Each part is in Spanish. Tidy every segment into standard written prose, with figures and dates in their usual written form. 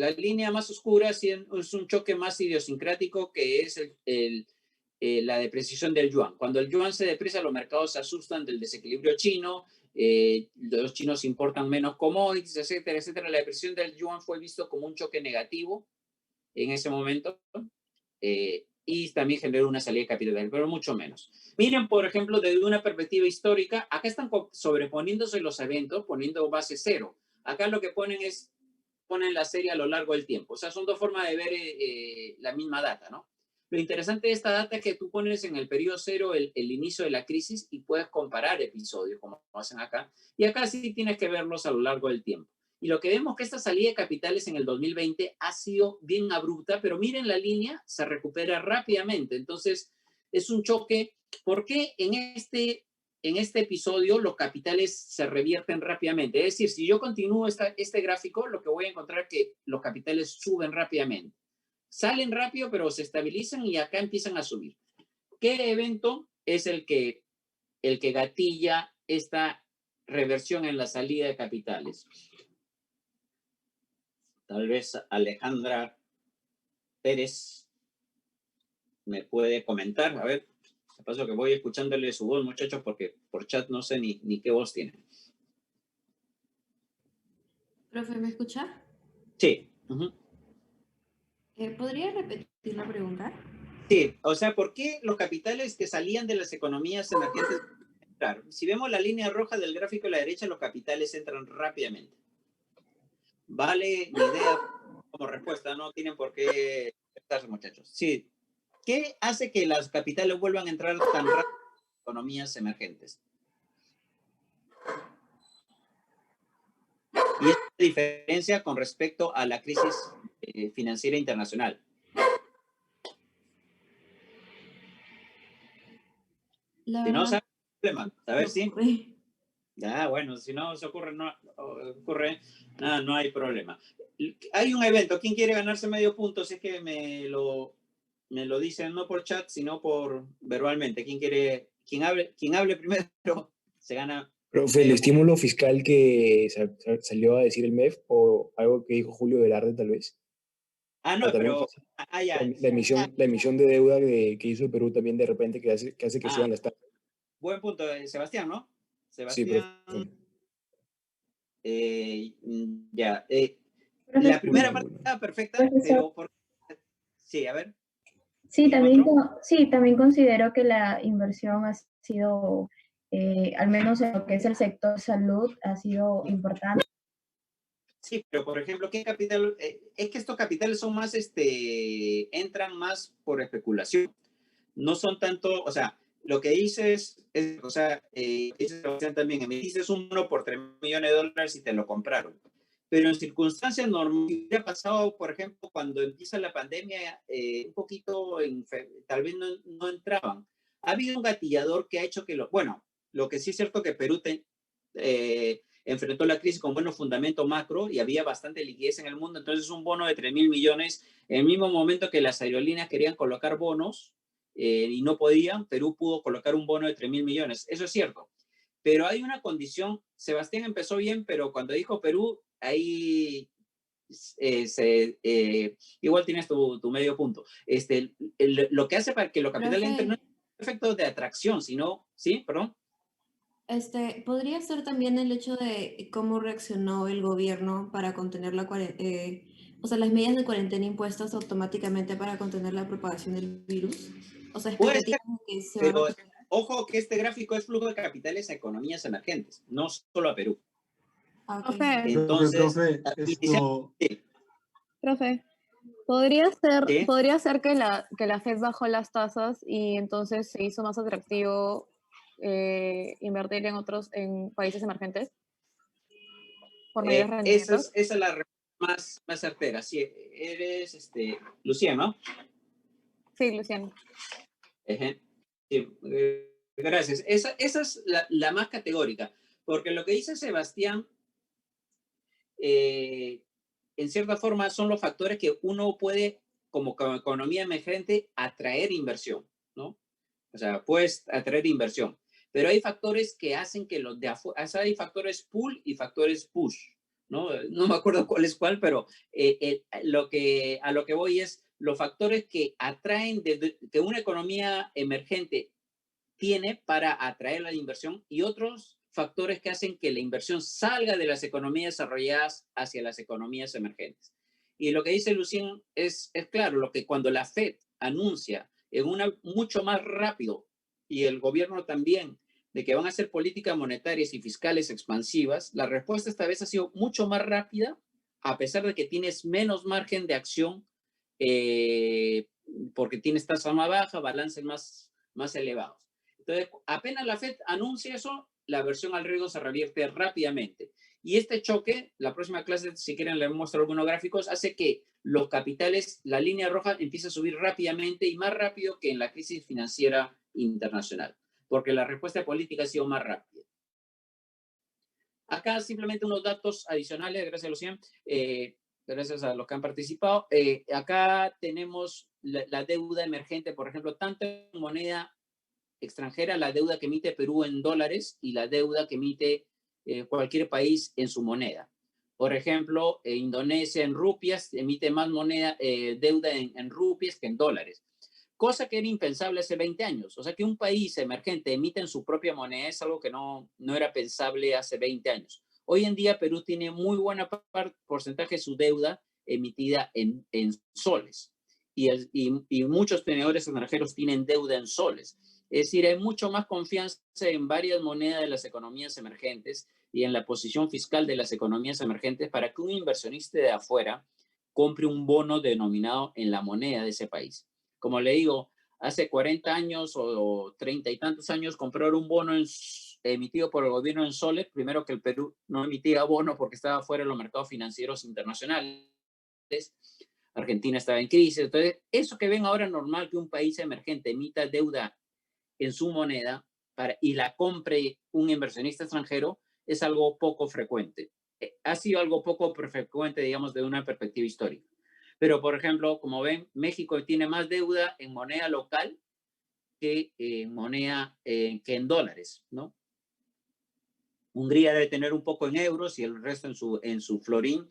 la línea más oscura es un choque más idiosincrático que es la depreciación del yuan. Cuando el yuan se deprecia, los mercados se asustan del desequilibrio chino, los chinos importan menos commodities, etcétera, etcétera. La depreciación del yuan fue visto como un choque negativo en ese momento y también generó una salida de capital, pero mucho menos. Miren, por ejemplo, desde una perspectiva histórica, acá están sobreponiéndose los eventos, poniendo base cero. Acá lo que ponen la serie a lo largo del tiempo. O sea, son dos formas de ver la misma data, ¿no? Lo interesante de esta data es que tú pones en el periodo cero el inicio de la crisis y puedes comparar episodios, como hacen acá. Y acá sí tienes que verlos a lo largo del tiempo. Y lo que vemos que esta salida de capitales en el 2020 ha sido bien abrupta, pero miren la línea, se recupera rápidamente. Entonces, es un choque. ¿Por qué en este episodio los capitales se revierten rápidamente? Es decir, si yo continúo este gráfico, lo que voy a encontrar es que los capitales suben rápidamente. Salen rápido, pero se estabilizan y acá empiezan a subir. ¿Qué evento es el que gatilla esta reversión en la salida de capitales? Tal vez Alejandra Pérez me puede comentar. A ver, de paso que voy escuchándole su voz, muchachos, porque por chat no sé ni qué voz tiene. Profe, ¿me escucha? Sí. ¿Podría repetir la pregunta? Sí, o sea, ¿por qué los capitales que salían de las economías emergentes? Claro, si vemos la línea roja del gráfico a la derecha, los capitales entran rápidamente. Vale, mi idea como respuesta, no tienen por qué estar, muchachos. Sí, ¿qué hace que las capitales vuelvan a entrar tan rápido en las economías emergentes? Y esta diferencia con respecto a la crisis financiera internacional. Si no, ¿sabe el problema? A ver si. Ya, bueno, si no se ocurre, no hay problema. Hay un evento. ¿Quién quiere ganarse medio punto? Si es que me lo dicen no por chat, sino por verbalmente. Quien hable primero se gana. Profe, el estímulo fiscal que salió a decir el MEF o algo que dijo Julio Velarde tal vez. No, pero ya. La emisión de deuda que hizo el Perú también de repente que hace que suban las tasas. Buen punto, Sebastián, ¿no? Sí, profe. Ya. La primera parte estaba perfecta, pero sí, a ver. Sí, también considero que la inversión ha sido, al menos en lo que es el sector salud, ha sido importante. Sí, pero por ejemplo, ¿qué capital? Es que estos capitales son más, entran más por especulación. No son tanto, o sea, lo que dices es, o sea, dice Sebastián también, me dices uno por $3 millones y te lo compraron. Pero en circunstancias normales, hubiera pasado, por ejemplo, cuando empieza la pandemia, un poquito, tal vez no entraban. Ha habido un gatillador que ha hecho que lo que sí es cierto que Perú enfrentó la crisis con buenos fundamentos macro y había bastante liquidez en el mundo, entonces un bono de 3.000 millones, en el mismo momento que las aerolíneas querían colocar bonos y no podían, Perú pudo colocar un bono de 3.000 millones, eso es cierto. Pero hay una condición, Sebastián empezó bien, pero cuando dijo Perú, ahí igual tienes tu medio punto. Lo que hace para que los capitales entren no es un efecto de atracción, sino, ¿sí? Perdón. Podría ser también el hecho de cómo reaccionó el gobierno para contener las medidas de cuarentena impuestas automáticamente para contener la propagación del virus. O sea, expectativas de que se van a... Ojo que este gráfico es flujo de capitales a economías emergentes, no solo a Perú. Okay. Entonces, Profe, ¿podría ser que la FED bajó las tasas y entonces se hizo más atractivo invertir en países emergentes por mayores rendimientos? Esa es la respuesta más certera. Sí, eres Lucía, ¿no? Sí, Luciano. Sí, gracias. Esa es la más categórica, porque lo que dice Sebastián, en cierta forma, son los factores que uno puede, como economía emergente, atraer inversión, ¿no? O sea, puedes atraer inversión. Pero hay factores que hacen que los de afuera, hay factores pull y factores push. ¿no? No me acuerdo cuál es cuál, pero a lo que voy es los factores que atraen, que una economía emergente tiene para atraer la inversión y otros factores que hacen que la inversión salga de las economías desarrolladas hacia las economías emergentes. Y lo que dice Lucien es claro, lo que cuando la Fed anuncia mucho más rápido y el gobierno también, de que van a hacer políticas monetarias y fiscales expansivas, la respuesta esta vez ha sido mucho más rápida, a pesar de que tienes menos margen de acción, porque tienes tasa más baja, balances más elevados. Entonces, apenas la Fed anuncia eso, la aversión al riesgo se revierte rápidamente. Y este choque, la próxima clase, si quieren les muestro algunos gráficos, hace que los capitales, la línea roja empiece a subir rápidamente y más rápido que en la crisis financiera internacional, porque la respuesta política ha sido más rápida. Acá simplemente unos datos adicionales, gracias a Lucien, gracias a los que han participado. Acá tenemos la deuda emergente, por ejemplo, tanto en moneda extranjera, la deuda que emite Perú en dólares y la deuda que emite cualquier país en su moneda. Por ejemplo, Indonesia en rupias emite más deuda en rupias que en dólares, cosa que era impensable hace 20 años. O sea, que un país emergente emite en su propia moneda es algo que no era pensable hace 20 años. Hoy en día Perú tiene muy buena porcentaje de su deuda emitida en soles y muchos tenedores extranjeros tienen deuda en soles. Es decir, hay mucho más confianza en varias monedas de las economías emergentes y en la posición fiscal de las economías emergentes para que un inversionista de afuera compre un bono denominado en la moneda de ese país. Como le digo, hace 40 años o 30 y tantos años, comprar un bono emitido por el gobierno en soles, primero que el Perú no emitía bono porque estaba fuera de los mercados financieros internacionales. Argentina estaba en crisis. Entonces, eso que ven ahora normal que un país emergente emita deuda en su moneda y la compre un inversionista extranjero es algo poco frecuente. Ha sido algo poco frecuente, digamos, de una perspectiva histórica. Pero, por ejemplo, como ven, México tiene más deuda en moneda local que en moneda que en dólares, ¿no? Hungría debe tener un poco en euros y el resto en su florín.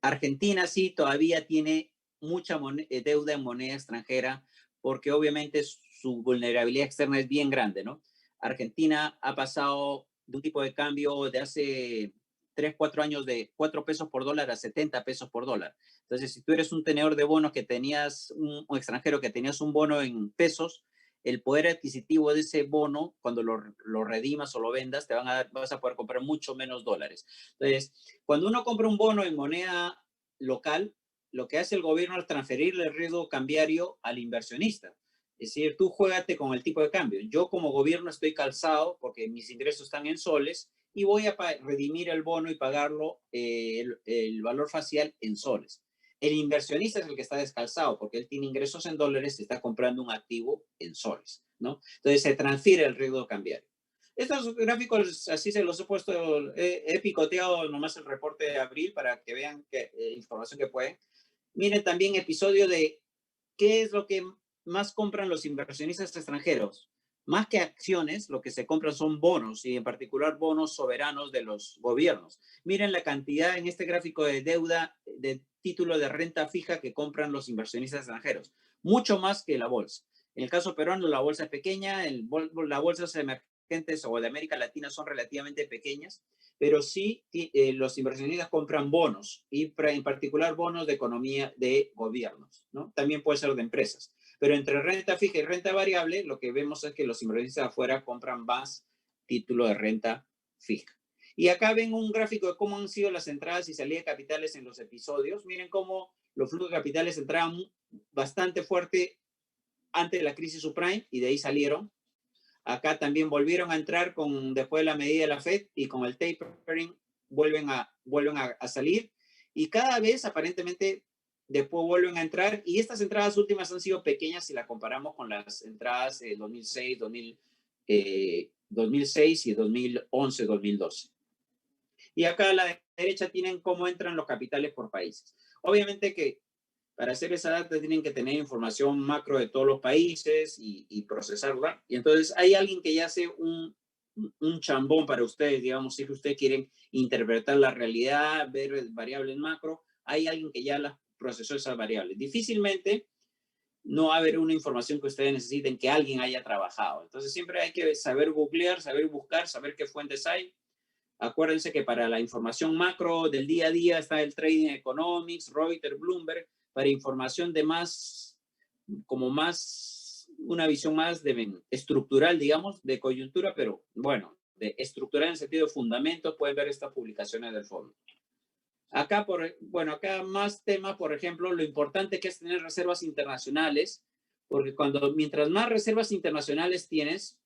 Argentina sí todavía tiene mucha deuda en moneda extranjera porque obviamente su vulnerabilidad externa es bien grande, ¿no? Argentina ha pasado de un tipo de cambio de hace 3, 4 años de 4 pesos por dólar a 70 pesos por dólar. Entonces, si tú eres un tenedor de bonos que tenías, un extranjero que tenías un bono en pesos, el poder adquisitivo de ese bono, cuando lo redimas o lo vendas, vas a poder comprar mucho menos dólares. Entonces, cuando uno compra un bono en moneda local, lo que hace el gobierno es transferirle el riesgo cambiario al inversionista. Es decir, tú juégate con el tipo de cambio. Yo como gobierno estoy calzado porque mis ingresos están en soles y voy a redimir el bono y pagarlo el valor facial en soles. El inversionista es el que está descalzado porque él tiene ingresos en dólares y está comprando un activo en soles, ¿no? Entonces se transfiere el riesgo cambiario. Estos gráficos así se los he puesto, he picoteado nomás el reporte de abril para que vean información que pueden. Miren también episodio de qué es lo que más compran los inversionistas extranjeros. Más que acciones, lo que se compran son bonos y en particular bonos soberanos de los gobiernos. Miren la cantidad en este gráfico de deuda de título de renta fija que compran los inversionistas extranjeros. Mucho más que la bolsa. En el caso peruano, la bolsa es pequeña, la bolsa emergentes o de América Latina son relativamente pequeñas, pero sí los inversionistas compran bonos y en particular bonos de economía de gobiernos, ¿no? También puede ser de empresas. Pero entre renta fija y renta variable, lo que vemos es que los inversionistas afuera compran más título de renta fija. Y acá ven un gráfico de cómo han sido las entradas y salidas de capitales en los episodios. Miren cómo los flujos de capitales entraban bastante fuerte antes de la crisis subprime y de ahí salieron. Acá también volvieron a entrar después de la medida de la Fed y con el tapering vuelven a salir. Y cada vez aparentemente después vuelven a entrar. Y estas entradas últimas han sido pequeñas si las comparamos con las entradas de 2006 y 2011, 2012. Y acá a la derecha tienen cómo entran los capitales por países. Obviamente que para hacer esa data tienen que tener información macro de todos los países y procesarla. Y entonces hay alguien que ya hace un chambón para ustedes, digamos, si ustedes quieren interpretar la realidad, ver variables macro, hay alguien que ya las procesó esas variables. Difícilmente no va a haber una información que ustedes necesiten que alguien haya trabajado. Entonces siempre hay que saber googlear, saber buscar, saber qué fuentes hay. Acuérdense que para la información macro del día a día está el Trading Economics, Reuters, Bloomberg, para información de más, una visión más estructural, digamos, de coyuntura, pero bueno, de estructural en el sentido de fundamentos, pueden ver estas publicaciones del fondo. Acá, acá más temas, por ejemplo, lo importante que es tener reservas internacionales, porque mientras más reservas internacionales tienes,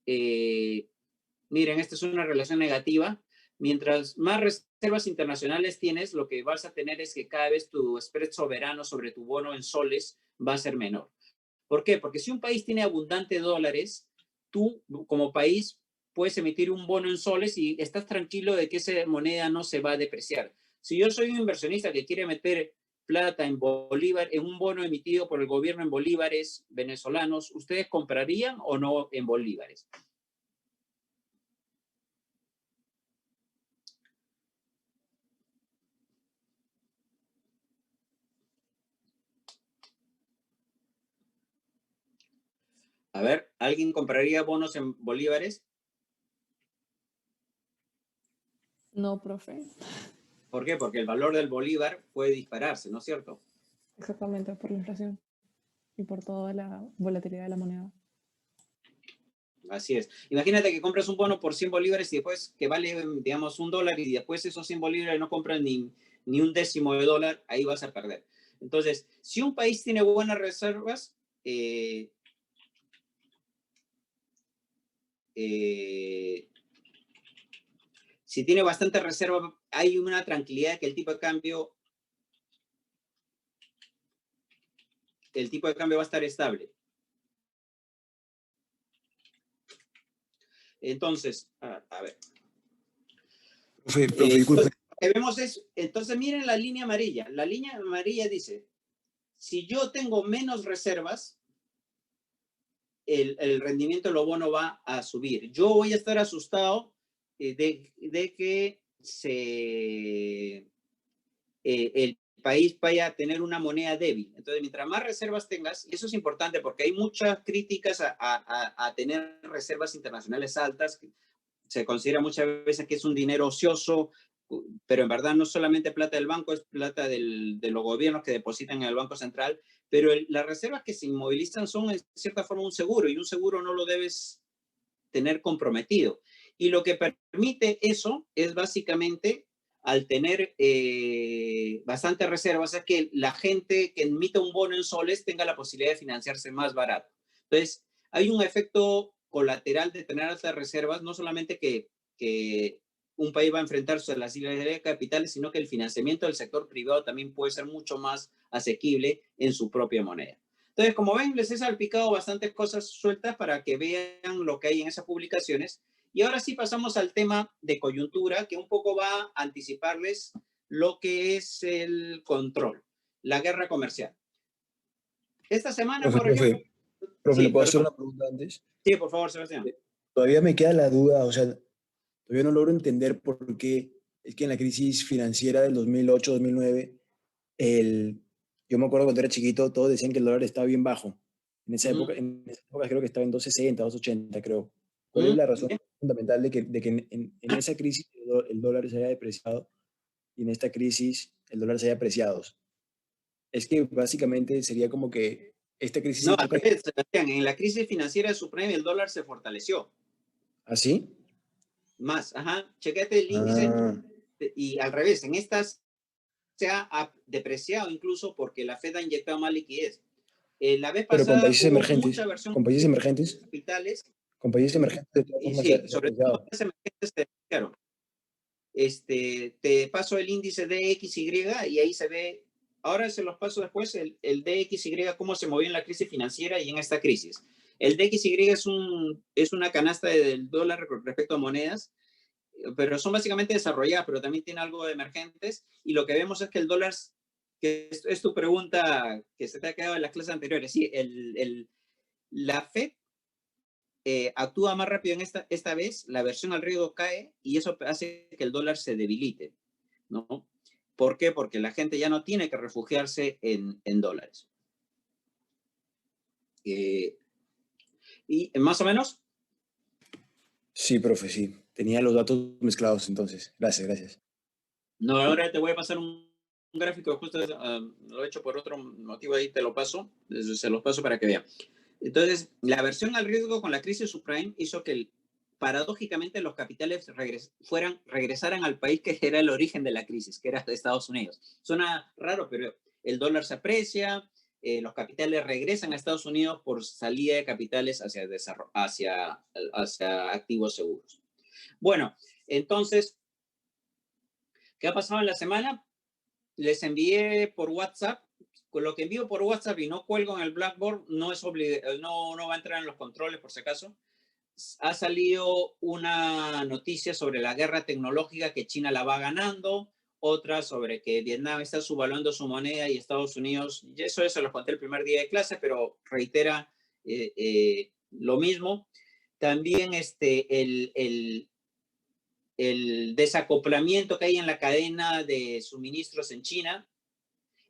miren, esta es una relación negativa. Mientras más reservas internacionales tienes, lo que vas a tener es que cada vez tu spread soberano sobre tu bono en soles va a ser menor. ¿Por qué? Porque si un país tiene abundante dólares, tú como país puedes emitir un bono en soles y estás tranquilo de que esa moneda no se va a depreciar. Si yo soy un inversionista que quiere meter plata en bolívar, en un bono emitido por el gobierno en bolívares venezolanos, ¿ustedes comprarían o no en bolívares? A ver, ¿alguien compraría bonos en bolívares? No, profe. ¿Por qué? Porque el valor del bolívar puede dispararse, ¿no es cierto? Exactamente, por la inflación y por toda la volatilidad de la moneda. Así es. Imagínate que compras un bono por 100 bolívares y después que vale, digamos, $1 y después esos 100 bolívares no compran ni un décimo de dólar, ahí vas a perder. Entonces, si un país tiene buenas reservas, si tiene bastante reserva, hay una tranquilidad de que el tipo de cambio va a estar estable. Entonces, a ver. Profe, disculpe. Lo que vemos es, entonces miren la línea amarilla. La línea amarilla dice, si yo tengo menos reservas, el rendimiento de los bonos va a subir. Yo voy a estar asustado de que el país vaya a tener una moneda débil. Entonces, mientras más reservas tengas, y eso es importante porque hay muchas críticas a tener reservas internacionales altas. Se considera muchas veces que es un dinero ocioso, pero en verdad no es solamente plata del banco, es plata de los gobiernos que depositan en el Banco Central, pero las reservas que se inmovilizan son en cierta forma un seguro, y un seguro no lo debes tener comprometido. Y lo que permite eso es básicamente, al tener bastantes reservas, es que la gente que emite un bono en soles tenga la posibilidad de financiarse más barato. Entonces, hay un efecto colateral de tener altas reservas, no solamente que un país va a enfrentarse a las islas de capitales, sino que el financiamiento del sector privado también puede ser mucho más asequible en su propia moneda. Entonces, como ven, les he salpicado bastantes cosas sueltas para que vean lo que hay en esas publicaciones. Y ahora sí pasamos al tema de coyuntura, que un poco va a anticiparles lo que es el control, la guerra comercial. Esta semana, por ejemplo... Profe, ¿le puedo hacer una pregunta antes? Sí, por favor, Sebastián. Todavía me queda la duda, o sea, todavía no logro entender por qué es que en la crisis financiera del 2008-2009, yo me acuerdo cuando era chiquito, todos decían que el dólar estaba bien bajo. En esa época creo que estaba en 2.60, 2.80, creo. ¿Cuál es la razón fundamental de que en esa crisis el dólar se haya depreciado y en esta crisis el dólar se haya apreciado? Es que básicamente sería como que esta crisis... No, al revés, Sebastián, en la crisis financiera subprime el dólar se fortaleció. ¿Ah, sí? Más, ajá. Chequete el índice y al revés, en estas se ha depreciado incluso porque la Fed ha inyectado más liquidez. La vez pasada, pero con países emergentes, mucha versión con países emergentes, capitales, con países emergentes de todas formas sí, sobre todo países emergentes se depreciaron. Te paso el índice DXY y ahí se ve, ahora se los paso después, el DXY, cómo se movió en la crisis financiera y en esta crisis. El DXY es una canasta del dólar respecto a monedas, pero son básicamente desarrolladas, pero también tiene algo de emergentes, y lo que vemos es que el dólar, que es tu pregunta que se te ha quedado en las clases anteriores, sí, la Fed actúa más rápido esta vez, la aversión al riesgo cae y eso hace que el dólar se debilite, ¿no? ¿Por qué? Porque la gente ya no tiene que refugiarse en dólares. Y más o menos. Sí, profe, sí. Tenía los datos mezclados entonces. Gracias, gracias. No, ahora te voy a pasar un gráfico, justo lo he hecho por otro motivo, ahí te lo paso, se los paso para que vean. Entonces, la aversión al riesgo con la crisis subprime hizo que paradójicamente los capitales regresaran al país que era el origen de la crisis, que era de Estados Unidos. Suena raro, pero el dólar se aprecia, los capitales regresan a Estados Unidos por salida de capitales hacia activos seguros. Bueno, entonces, ¿qué ha pasado en la semana? Les envié por WhatsApp. Con lo que envío por WhatsApp y no cuelgo en el Blackboard, no va a entrar en los controles por si acaso. Ha salido una noticia sobre la guerra tecnológica que China la va ganando, otra sobre que Vietnam está subvaluando su moneda y Estados Unidos, y eso lo conté el primer día de clase, pero reitera lo mismo. También el desacoplamiento que hay en la cadena de suministros en China,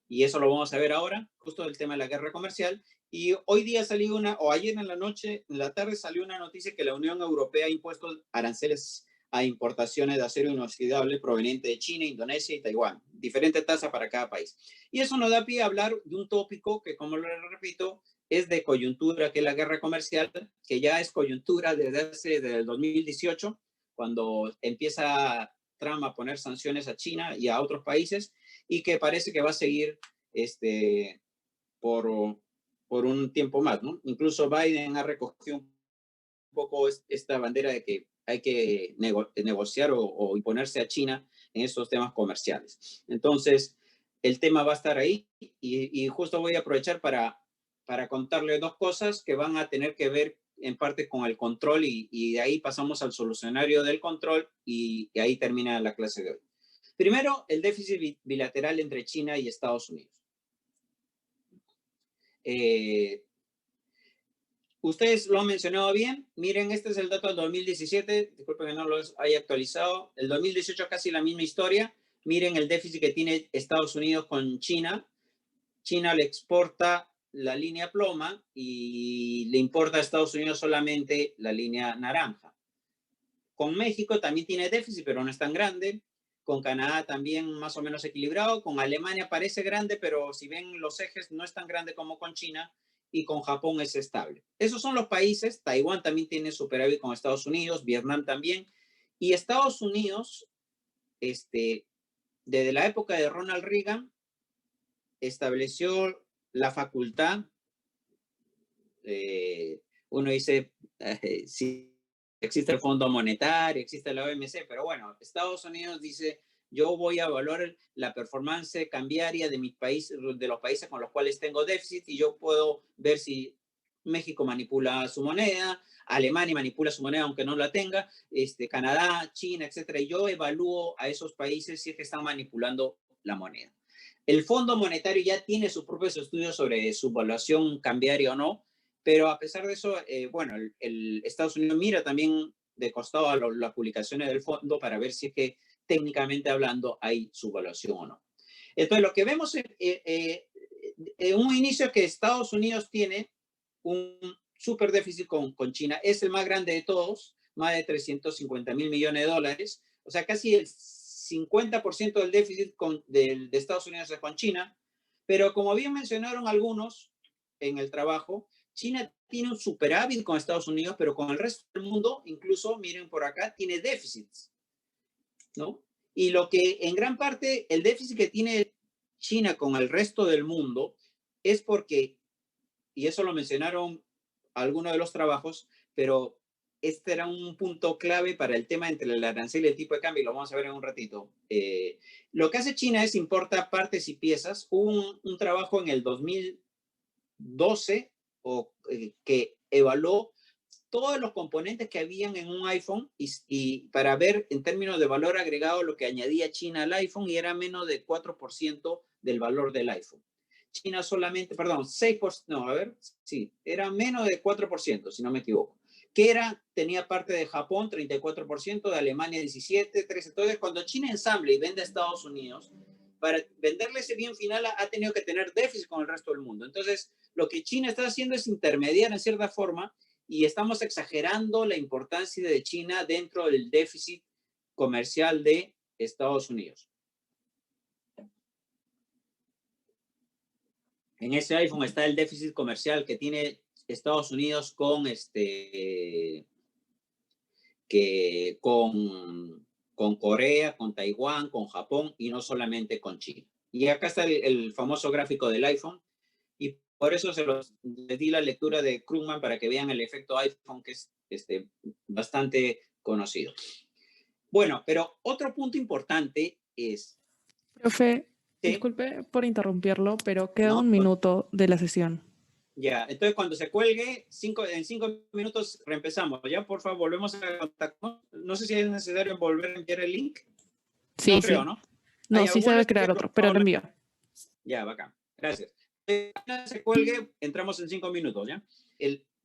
y eso lo vamos a ver ahora, justo el tema de la guerra comercial. Y hoy día salió ayer en la noche, en la tarde salió una noticia que la Unión Europea ha impuesto aranceles a importaciones de acero inoxidable proveniente de China, Indonesia y Taiwán, diferente tasa para cada país. Y eso nos da pie a hablar de un tópico que, como lo repito, es de coyuntura, que es la guerra comercial, que ya es coyuntura desde el 2018, cuando empieza Trump a poner sanciones a China y a otros países, y que parece que va a seguir por un tiempo más, ¿no? Incluso Biden ha recogido un poco esta bandera de que hay que negociar o imponerse a China en estos temas comerciales. Entonces, el tema va a estar ahí y justo voy a aprovechar para contarle dos cosas que van a tener que ver en parte con el control y de ahí pasamos al solucionario del control y ahí termina la clase de hoy. Primero, el déficit bilateral entre China y Estados Unidos. Ustedes lo han mencionado bien. Miren, este es el dato del 2017. Disculpen que no lo haya actualizado. El 2018 casi la misma historia. Miren el déficit que tiene Estados Unidos con China. China le exporta la línea ploma y le importa a Estados Unidos solamente la línea naranja. Con México también tiene déficit, pero no es tan grande. Con Canadá también más o menos equilibrado. Con Alemania parece grande, pero si ven los ejes no es tan grande como con China. Y con Japón es estable. Esos son los países. Taiwán también tiene superávit con Estados Unidos. Vietnam también. Y Estados Unidos, desde la época de Ronald Reagan, estableció la facultad. Uno dice, sí, existe el Fondo Monetario, existe la OMC, pero bueno, Estados Unidos dice, yo voy a evaluar la performance cambiaria de mis países, de los países con los cuales tengo déficit y yo puedo ver si México manipula su moneda, Alemania manipula su moneda aunque no la tenga, Canadá, China, etcétera. Y yo evalúo a esos países si es que están manipulando la moneda. El Fondo Monetario ya tiene sus propios estudios sobre su evaluación cambiaria o no, pero a pesar de eso, bueno, el Estados Unidos mira también de costado a las publicaciones del fondo para ver si es que técnicamente hablando hay subvaluación o no. Entonces, lo que vemos en un inicio es que Estados Unidos tiene un super déficit con China. Es el más grande de todos, más de 350,000 millones de dólares. O sea, casi el 50% del déficit de Estados Unidos es con China. Pero como bien mencionaron algunos en el trabajo, China tiene un superávit con Estados Unidos, pero con el resto del mundo, incluso, miren por acá, tiene déficits, ¿no? Y lo que en gran parte, el déficit que tiene China con el resto del mundo es porque, y eso lo mencionaron algunos de los trabajos, pero este era un punto clave para el tema entre el arancel y el tipo de cambio, y lo vamos a ver en un ratito. Lo que hace China es importa partes y piezas. Hubo un trabajo en el 2012 que evaluó todos los componentes que habían en un iPhone y para ver en términos de valor agregado lo que añadía China al iPhone y era menos de 4% del valor del iPhone. China solamente, perdón, 6%, no, a ver, sí, era menos de 4%, si no me equivoco. que tenía parte de Japón, 34%, de Alemania 17%, 13%. Entonces, cuando China ensambla y vende a Estados Unidos, para venderle ese bien final ha tenido que tener déficit con el resto del mundo. Entonces, lo que China está haciendo es intermediar en cierta forma y estamos exagerando la importancia de China dentro del déficit comercial de Estados Unidos. En ese iPhone está el déficit comercial que tiene Estados Unidos con Corea, con Taiwán, con Japón y no solamente con China. Y acá está el famoso gráfico del iPhone y por eso les di la lectura de Krugman para que vean el efecto iPhone, que es bastante conocido. Bueno, pero otro punto importante es... Profe, ¿sí? disculpe por interrumpirlo, pero queda No, un minuto de la sesión. Ya, entonces cuando se cuelgue, en 5 minutos reempezamos. Ya, por favor, volvemos a contactar. No sé si es necesario volver a enviar el link. Sí, No sí. creo, ¿no? No, ya, sí se debe crear otro, pero lo envío. Ya, bacán. Gracias. Cuando se cuelgue, entramos en 5 minutos, ¿ya?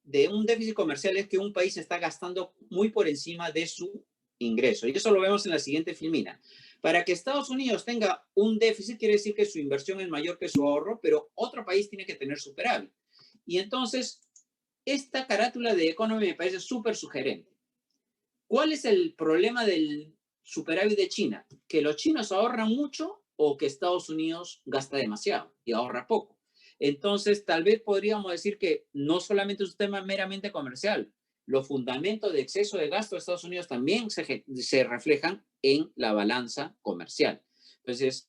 De un déficit comercial es que un país está gastando muy por encima de su ingreso. Y eso lo vemos en la siguiente filmina. Para que Estados Unidos tenga un déficit, quiere decir que su inversión es mayor que su ahorro, pero otro país tiene que tener superávit. Y entonces, esta carátula de Economy me parece súper sugerente. ¿Cuál es el problema del superávit de China? ¿Que los chinos ahorran mucho o que Estados Unidos gasta demasiado y ahorra poco? Entonces, tal vez podríamos decir que no solamente es un tema meramente comercial, los fundamentos de exceso de gasto de Estados Unidos también se reflejan en la balanza comercial. Entonces,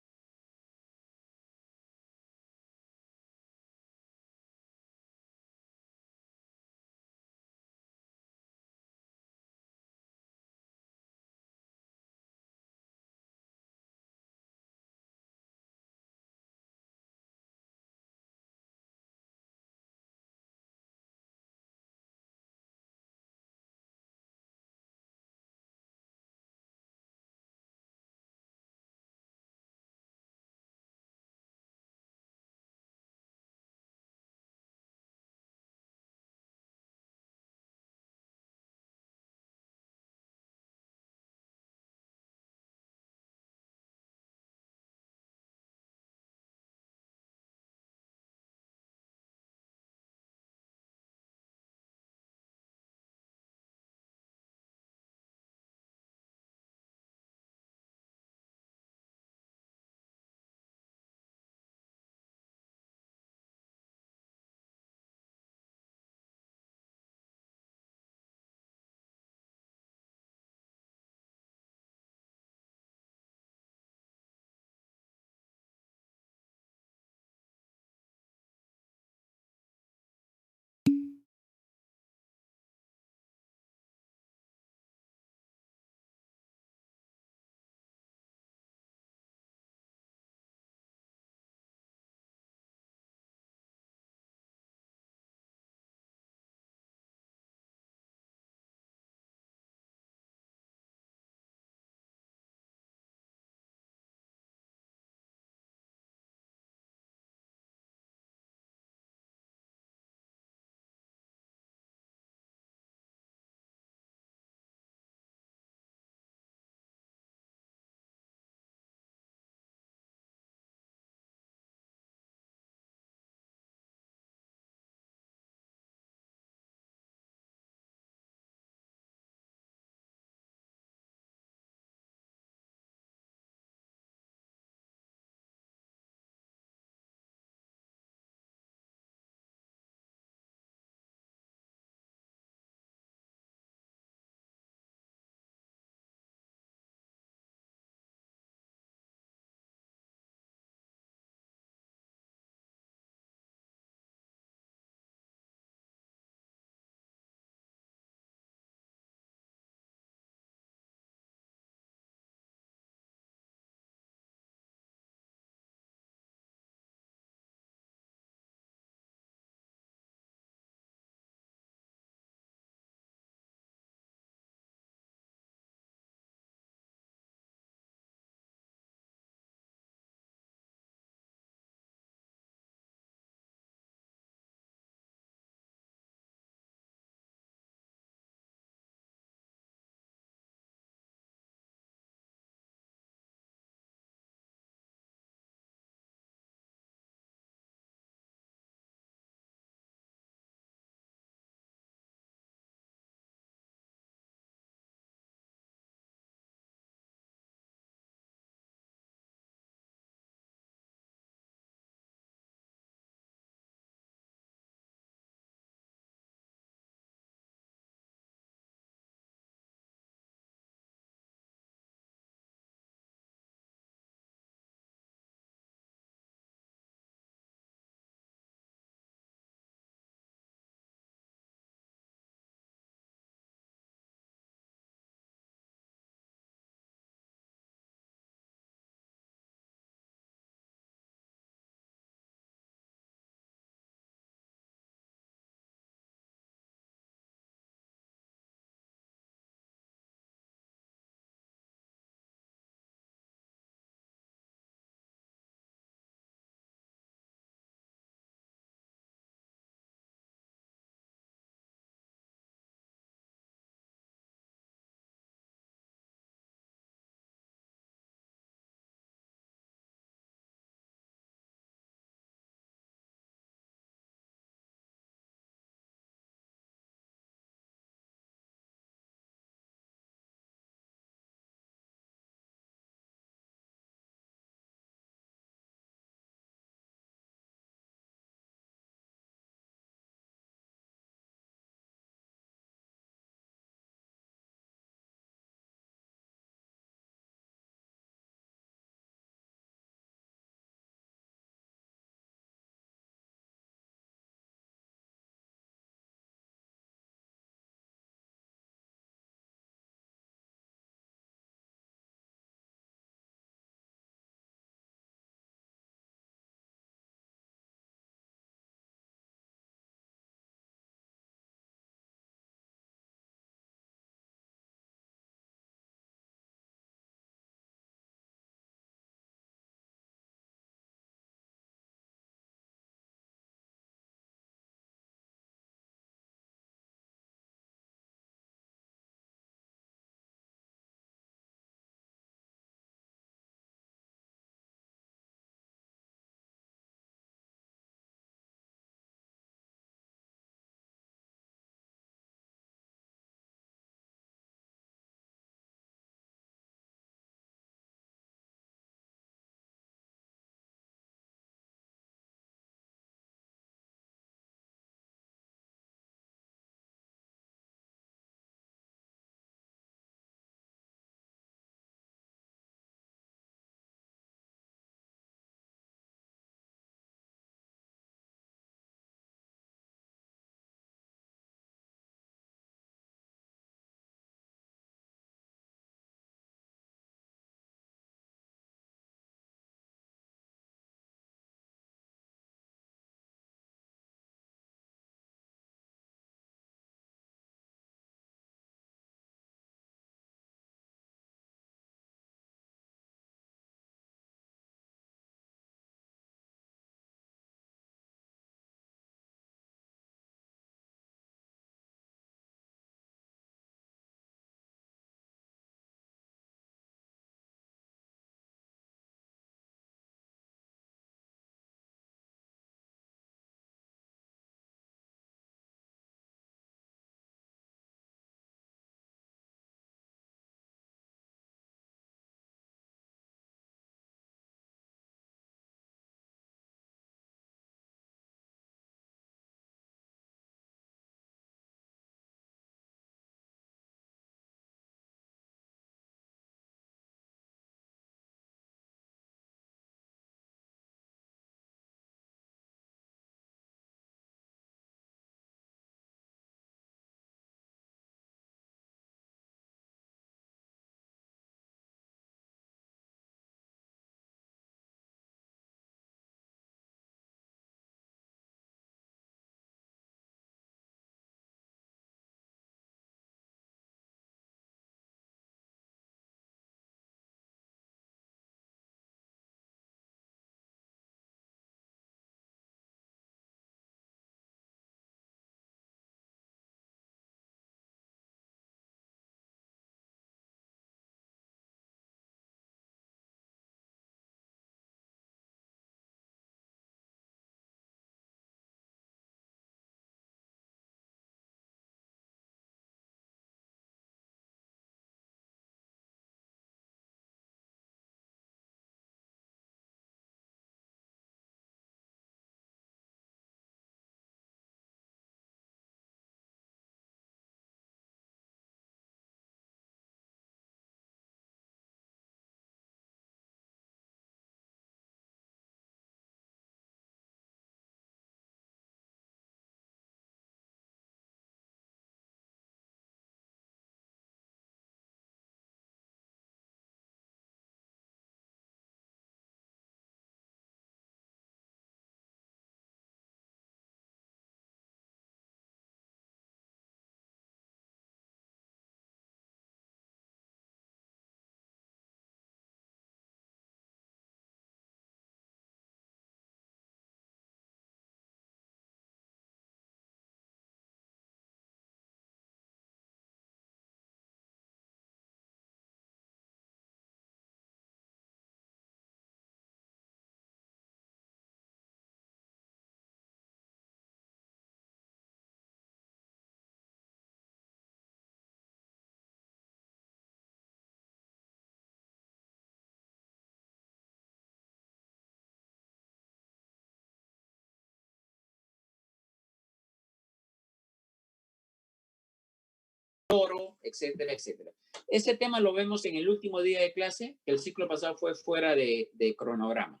oro, etcétera, etcétera. Ese tema lo vemos en el último día de clase, que el ciclo pasado fue fuera de cronograma.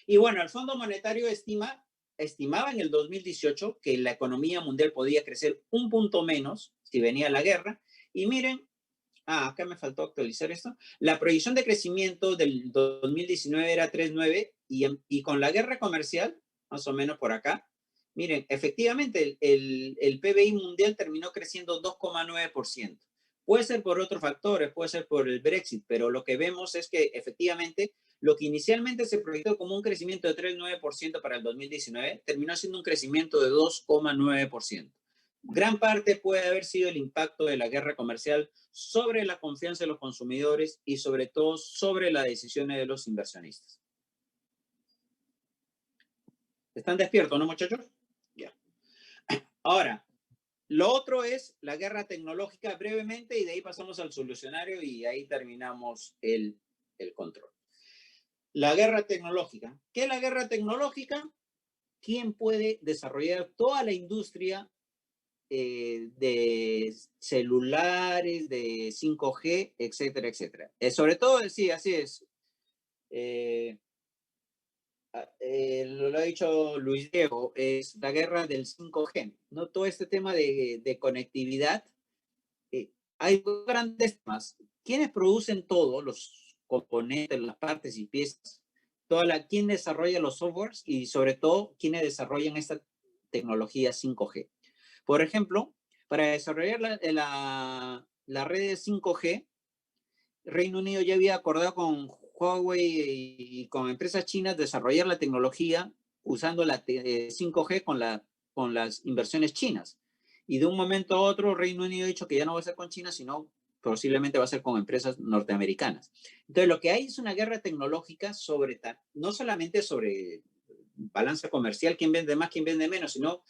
Y bueno, el Fondo Monetario estimaba en el 2018 que la economía mundial podía crecer un punto menos si venía la guerra. Y miren, acá me faltó actualizar esto. La proyección de crecimiento del 2019 era 3,9 y con la guerra comercial, más o menos por acá, miren, efectivamente el PBI mundial terminó creciendo 2,9%. Puede ser por otros factores, puede ser por el Brexit, pero lo que vemos es que efectivamente lo que inicialmente se proyectó como un crecimiento de 3,9% para el 2019 terminó siendo un crecimiento de 2,9%. Gran parte puede haber sido el impacto de la guerra comercial sobre la confianza de los consumidores y sobre todo sobre las decisiones de los inversionistas. ¿Están despiertos, no, muchachos? Ya. Ahora, lo otro es la guerra tecnológica brevemente y de ahí pasamos al solucionario y ahí terminamos el control. La guerra tecnológica. ¿Qué es la guerra tecnológica? ¿Quién puede desarrollar toda la industria de celulares, de 5G, etcétera, etcétera? Sobre todo, sí, así es. Lo ha dicho Luis Diego, es la guerra del 5G, ¿no? Todo este tema de conectividad. Hay grandes temas. ¿Quiénes producen todo? Los componentes, las partes y piezas. ¿Quién desarrolla los softwares? Y sobre todo, ¿quiénes desarrollan esta tecnología 5G? Por ejemplo, para desarrollar la red de 5G, Reino Unido ya había acordado con Huawei y con empresas chinas desarrollar la tecnología usando la 5G con las inversiones chinas. Y de un momento a otro, Reino Unido ha dicho que ya no va a ser con China, sino posiblemente va a ser con empresas norteamericanas. Entonces, lo que hay es una guerra tecnológica no solamente sobre balanza comercial, quién vende más, quién vende menos, sino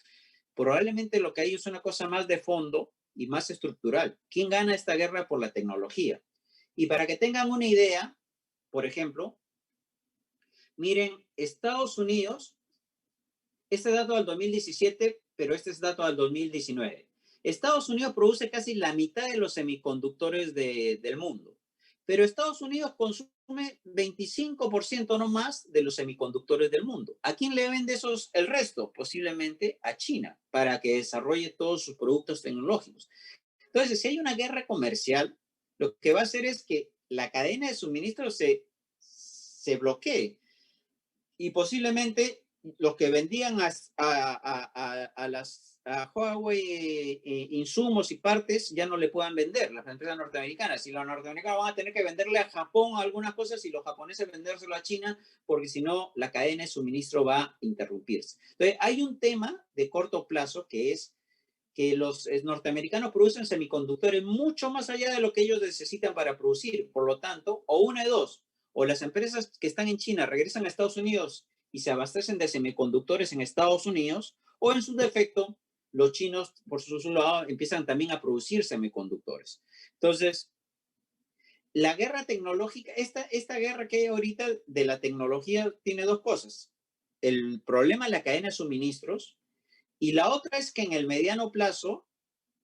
probablemente lo que hay es una cosa más de fondo y más estructural. ¿Quién gana esta guerra por la tecnología? Y para que tengan una idea, por ejemplo, miren, Estados Unidos, este dato del 2017, pero este es dato del 2019. Estados Unidos produce casi la mitad de los semiconductores del mundo, pero Estados Unidos consume 25% no más de los semiconductores del mundo. ¿A quién le vende el resto? Posiblemente a China, para que desarrolle todos sus productos tecnológicos. Entonces, si hay una guerra comercial, lo que va a hacer es que la cadena de suministro se bloquee y posiblemente los que vendían a Huawei insumos y partes ya no le puedan vender las empresas norteamericanas. Y los norteamericanos van a tener que venderle a Japón algunas cosas y los japoneses vendérselo a China, porque si no, la cadena de suministro va a interrumpirse. Entonces, hay un tema de corto plazo que es que los norteamericanos producen semiconductores mucho más allá de lo que ellos necesitan para producir. Por lo tanto, o una de dos, o las empresas que están en China regresan a Estados Unidos y se abastecen de semiconductores en Estados Unidos, o en su defecto, los chinos, por su lado, empiezan también a producir semiconductores. Entonces, la guerra tecnológica, esta guerra que hay ahorita de la tecnología tiene dos cosas. El problema es la cadena de suministros, y la otra es que en el mediano plazo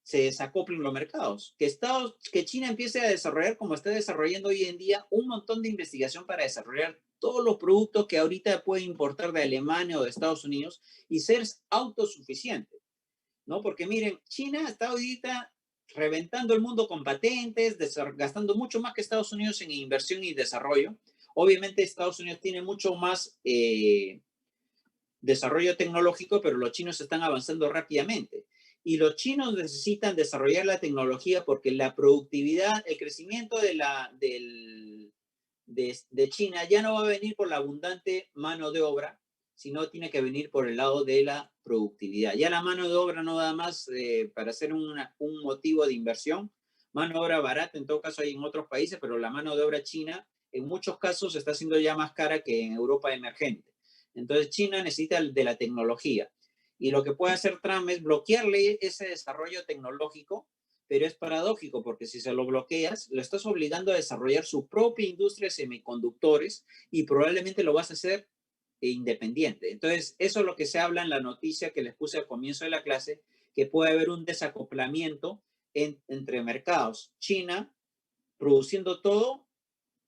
se desacoplen los mercados. Que China empiece a desarrollar, como está desarrollando hoy en día, un montón de investigación para desarrollar todos los productos que ahorita puede importar de Alemania o de Estados Unidos y ser autosuficiente, ¿no? Porque miren, China está ahorita reventando el mundo con patentes, gastando mucho más que Estados Unidos en inversión y desarrollo. Obviamente Estados Unidos tiene mucho más desarrollo tecnológico, pero los chinos están avanzando rápidamente. Y los chinos necesitan desarrollar la tecnología porque la productividad, el crecimiento de China ya no va a venir por la abundante mano de obra, sino tiene que venir por el lado de la productividad. Ya la mano de obra no da más para ser un motivo de inversión. Mano de obra barata, en todo caso hay en otros países, pero la mano de obra china en muchos casos está siendo ya más cara que en Europa emergente. Entonces China necesita de la tecnología. Y lo que puede hacer Trump es bloquearle ese desarrollo tecnológico, pero es paradójico porque si se lo bloqueas, lo estás obligando a desarrollar su propia industria de semiconductores y probablemente lo vas a hacer independiente. Entonces, eso es lo que se habla en la noticia que les puse al comienzo de la clase, que puede haber un desacoplamiento entre mercados. China produciendo todo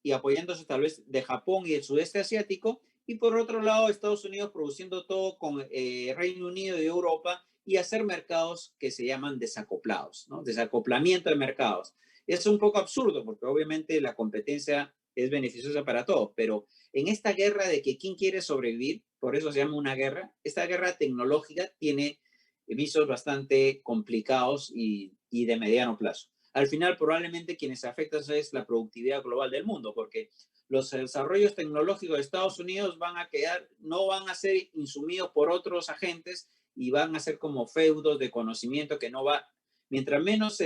y apoyándose tal vez de Japón y el sudeste asiático, y por otro lado Estados Unidos produciendo todo con Reino Unido y Europa, y hacer mercados que se llaman desacoplados, ¿no? Desacoplamiento de mercados. Es un poco absurdo porque obviamente la competencia es beneficiosa para todos, pero en esta guerra de que quién quiere sobrevivir, por eso se llama una guerra, esta guerra tecnológica tiene visos bastante complicados y de mediano plazo. Al final, probablemente quienes se afectan es la productividad global del mundo, porque los desarrollos tecnológicos de Estados Unidos van a quedar, no van a ser insumidos por otros agentes y van a ser como feudos de conocimiento que no va, mientras menos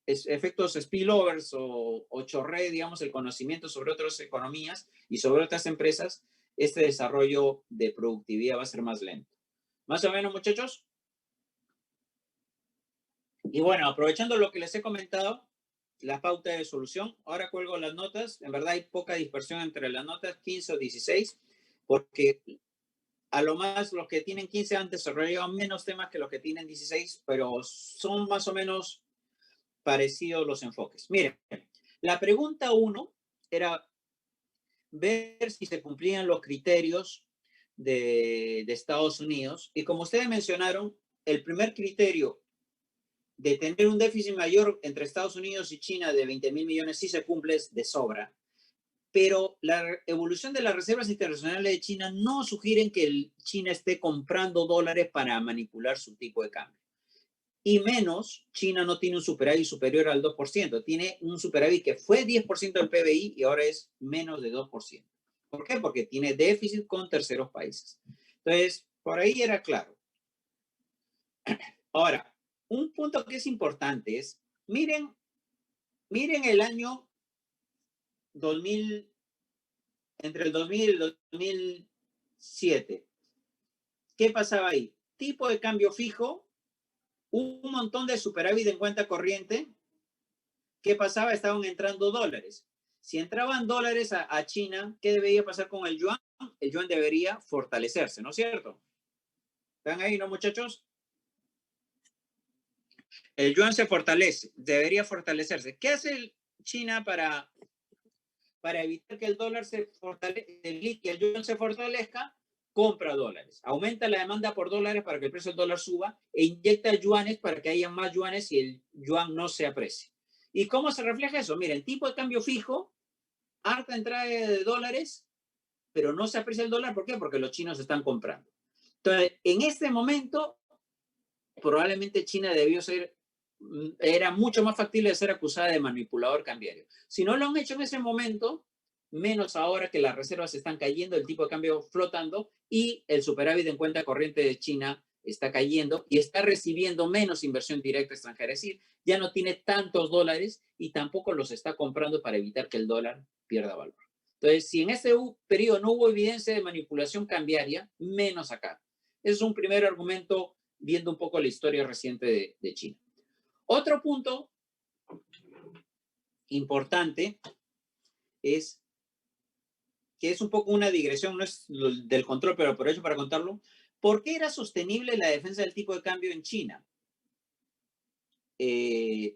efectos spillovers o chorree, digamos, el conocimiento sobre otras economías y sobre otras empresas, este desarrollo de productividad va a ser más lento. ¿Más o menos, muchachos? Y bueno, aprovechando lo que les he comentado, la pauta de solución, ahora cuelgo las notas. En verdad hay poca dispersión entre las notas, 15 o 16, porque a lo más los que tienen 15 han desarrollado menos temas que los que tienen 16, pero son más o menos parecidos los enfoques. Miren, la pregunta 1 era ver si se cumplían los criterios de Estados Unidos. Y como ustedes mencionaron, el primer criterio de tener un déficit mayor entre Estados Unidos y China de 20.000 millones sí se cumple de sobra. Pero la evolución de las reservas internacionales de China no sugieren que China esté comprando dólares para manipular su tipo de cambio. Y menos, China no tiene un superávit superior al 2%. Tiene un superávit que fue 10% del PBI y ahora es menos de 2%. ¿Por qué? Porque tiene déficit con terceros países. Entonces, por ahí era claro. Ahora, un punto que es importante es, miren el año 2000, entre el 2000 y el 2007. ¿Qué pasaba ahí? Tipo de cambio fijo, un montón de superávit en cuenta corriente. ¿Qué pasaba? Estaban entrando dólares. Si entraban dólares a China, ¿qué debería pasar con el yuan? El yuan debería fortalecerse, ¿no es cierto? ¿Están ahí, no, muchachos? El yuan se fortalece, debería fortalecerse. ¿Qué hace China para evitar que el dólar se fortalezca, y el yuan se fortalezca? Compra dólares, aumenta la demanda por dólares para que el precio del dólar suba e inyecta yuanes para que haya más yuanes y el yuan no se aprecie. ¿Y cómo se refleja eso? Miren, tipo de cambio fijo, harta entrada de dólares, pero no se aprecia el dólar. ¿Por qué? Porque los chinos están comprando. Entonces, en este momento, probablemente China era mucho más factible de ser acusada de manipulador cambiario. Si no lo han hecho en ese momento, menos ahora que las reservas están cayendo, el tipo de cambio flotando y el superávit en cuenta corriente de China está cayendo y está recibiendo menos inversión directa extranjera. Es decir, ya no tiene tantos dólares y tampoco los está comprando para evitar que el dólar pierda valor. Entonces, si en este periodo no hubo evidencia de manipulación cambiaria, menos acá. Ese es un primer argumento viendo un poco la historia reciente de China. Otro punto importante es que es un poco una digresión, no es del control, pero aprovecho para contarlo. ¿Por qué era sostenible la defensa del tipo de cambio en China? ¿Me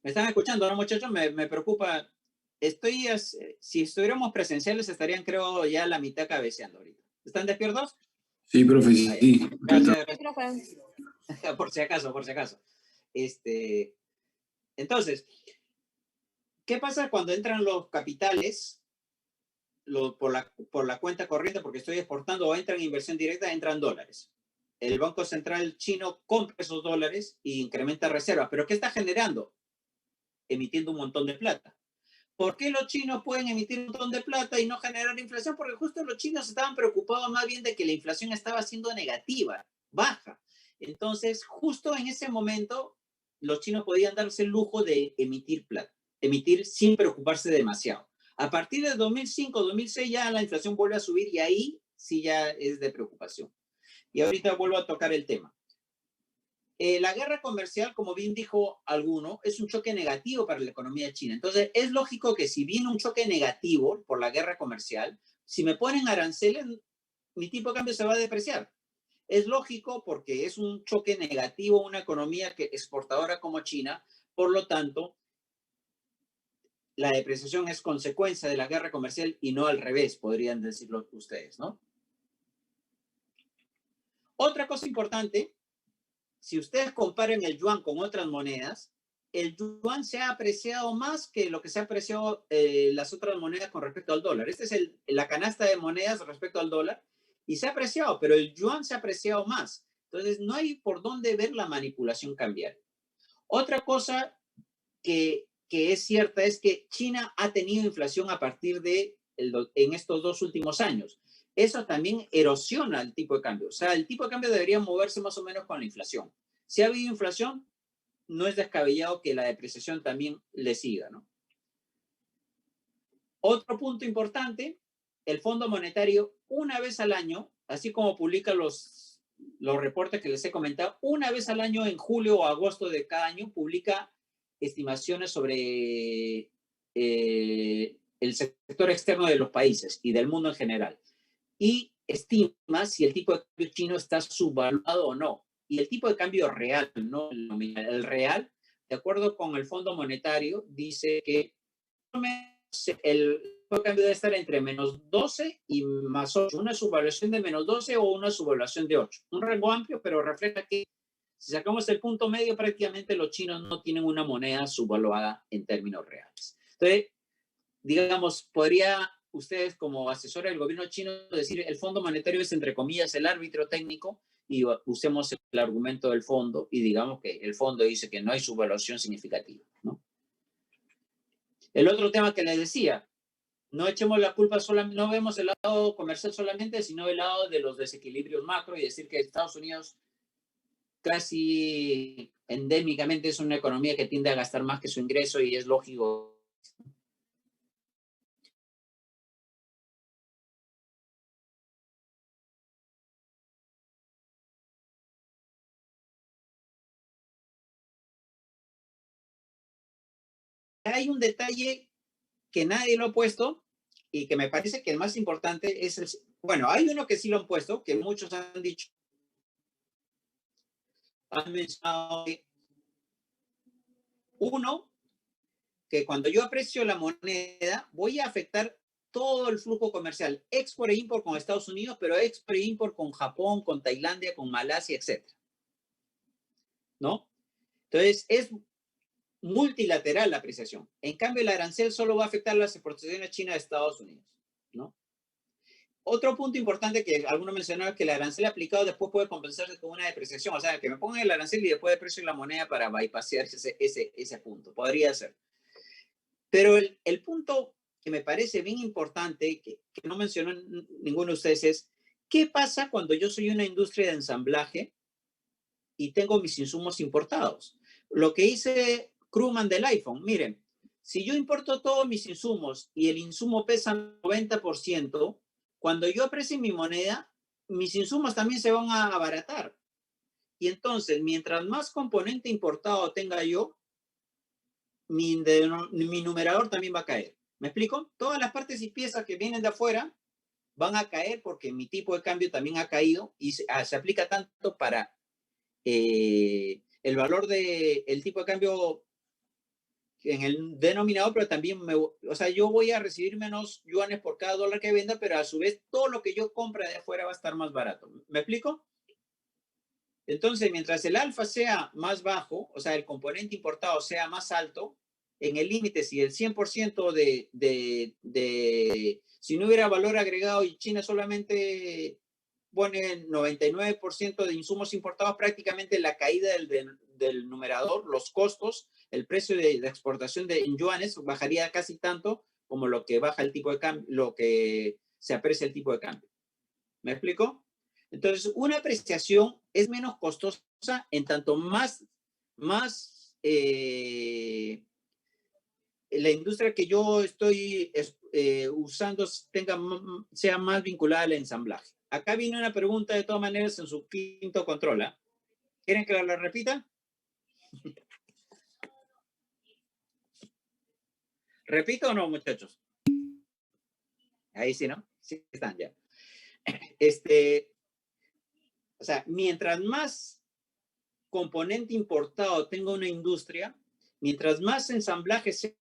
están escuchando, no, muchachos? Me preocupa. Si estuviéramos presenciales, estarían, creo, ya la mitad cabeceando ahorita. ¿Están despiertos? Sí, profe, sí. Gracias. Por si acaso. Entonces, ¿qué pasa cuando entran los capitales por la cuenta corriente? Porque estoy exportando o entran inversión directa, entran dólares. El Banco Central chino compra esos dólares e incrementa reservas. ¿Pero qué está generando? Emitiendo un montón de plata. ¿Por qué los chinos pueden emitir un montón de plata y no generar inflación? Porque justo los chinos estaban preocupados más bien de que la inflación estaba siendo negativa, baja. Entonces, justo en ese momento, los chinos podían darse el lujo de emitir plata, emitir sin preocuparse demasiado. A partir de 2005, 2006 ya la inflación vuelve a subir y ahí sí ya es de preocupación. Y ahorita vuelvo a tocar el tema. La guerra comercial, como bien dijo alguno, es un choque negativo para la economía china. Entonces, es lógico que si viene un choque negativo por la guerra comercial, si me ponen aranceles, mi tipo de cambio se va a depreciar. Es lógico porque es un choque negativo una economía exportadora como China, por lo tanto, la depreciación es consecuencia de la guerra comercial y no al revés, podrían decirlo ustedes, ¿no? Otra cosa importante, si ustedes comparan el yuan con otras monedas, el yuan se ha apreciado más que lo que se ha apreciado las otras monedas con respecto al dólar. Esta es la canasta de monedas respecto al dólar y se ha apreciado, pero el yuan se ha apreciado más. Entonces, no hay por dónde ver la manipulación cambiar. Otra cosa que es cierta es que China ha tenido inflación a partir de en estos 2 últimos años. Eso también erosiona el tipo de cambio. O sea, el tipo de cambio debería moverse más o menos con la inflación. Si ha habido inflación, no es descabellado que la depreciación también le siga, ¿no? Otro punto importante, el Fondo Monetario una vez al año, así como publica los reportes que les he comentado, una vez al año en julio o agosto de cada año publica estimaciones sobre el sector externo de los países y del mundo en general. Y estima si el tipo de cambio chino está subvaluado o no. Y el tipo de cambio real, no el nominal, el real, de acuerdo con el Fondo Monetario, dice que el tipo de cambio debe estar entre menos 12 y más 8. Una subvaluación de menos 12 o una subvaluación de 8. Un rango amplio, pero refleja que si sacamos el punto medio, prácticamente los chinos no tienen una moneda subvaluada en términos reales. Entonces, digamos, podría ustedes como asesora del gobierno chino decir el Fondo Monetario es, entre comillas, el árbitro técnico y usemos el argumento del fondo y digamos que el fondo dice que no hay subvaluación significativa, ¿no? El otro tema que les decía, no echemos la culpa solamente, no vemos el lado comercial solamente, sino el lado de los desequilibrios macro y decir que Estados Unidos casi endémicamente es una economía que tiende a gastar más que su ingreso y es lógico. Hay un detalle que nadie lo ha puesto y que me parece que el más importante es bueno, hay uno que sí lo han puesto, que muchos han dicho, han mencionado uno, que cuando yo aprecio la moneda, voy a afectar todo el flujo comercial, export e import con Estados Unidos, pero export e import con Japón, con Tailandia, con Malasia, etc. ¿No? Entonces, es multilateral la apreciación. En cambio, el arancel solo va a afectar las exportaciones chinas de Estados Unidos, ¿no? Otro punto importante que algunos mencionaron es que el arancel aplicado después puede compensarse con una depreciación. O sea, que me pongan el arancel y después deprecio la moneda para bypassear ese punto. Podría ser. Pero el punto que me parece bien importante, que no mencionó ninguno de ustedes, es ¿qué pasa cuando yo soy una industria de ensamblaje y tengo mis insumos importados? Lo que hice Krugman del iPhone, miren, si yo importo todos mis insumos y el insumo pesa 90%, cuando yo aprecie mi moneda, mis insumos también se van a abaratar. Y entonces, mientras más componente importado tenga yo, mi numerador también va a caer. ¿Me explico? Todas las partes y piezas que vienen de afuera van a caer porque mi tipo de cambio también ha caído y se aplica tanto para el valor del tipo de cambio en el denominador, pero también, o sea, yo voy a recibir menos yuanes por cada dólar que venda, pero a su vez todo lo que yo compre de afuera va a estar más barato. ¿Me explico? Entonces, mientras el alfa sea más bajo, o sea, el componente importado sea más alto, en el límite, si el 100% si no hubiera valor agregado y China solamente pone 99% de insumos importados, prácticamente la caída del numerador, los costos, el precio de exportación en yuanes bajaría casi tanto como lo que baja el tipo de cambio, lo que se aprecia el tipo de cambio. ¿Me explico? Entonces, una apreciación es menos costosa en tanto más la industria que yo estoy usando sea más vinculada al ensamblaje. Acá viene una pregunta de todas maneras en su quinto control. ¿Eh? ¿Quieren que la repita? ¿Repito o no, muchachos? Ahí sí, ¿no? Sí están ya. O sea, mientras más componente importado tenga una industria, mientras más ensamblaje sea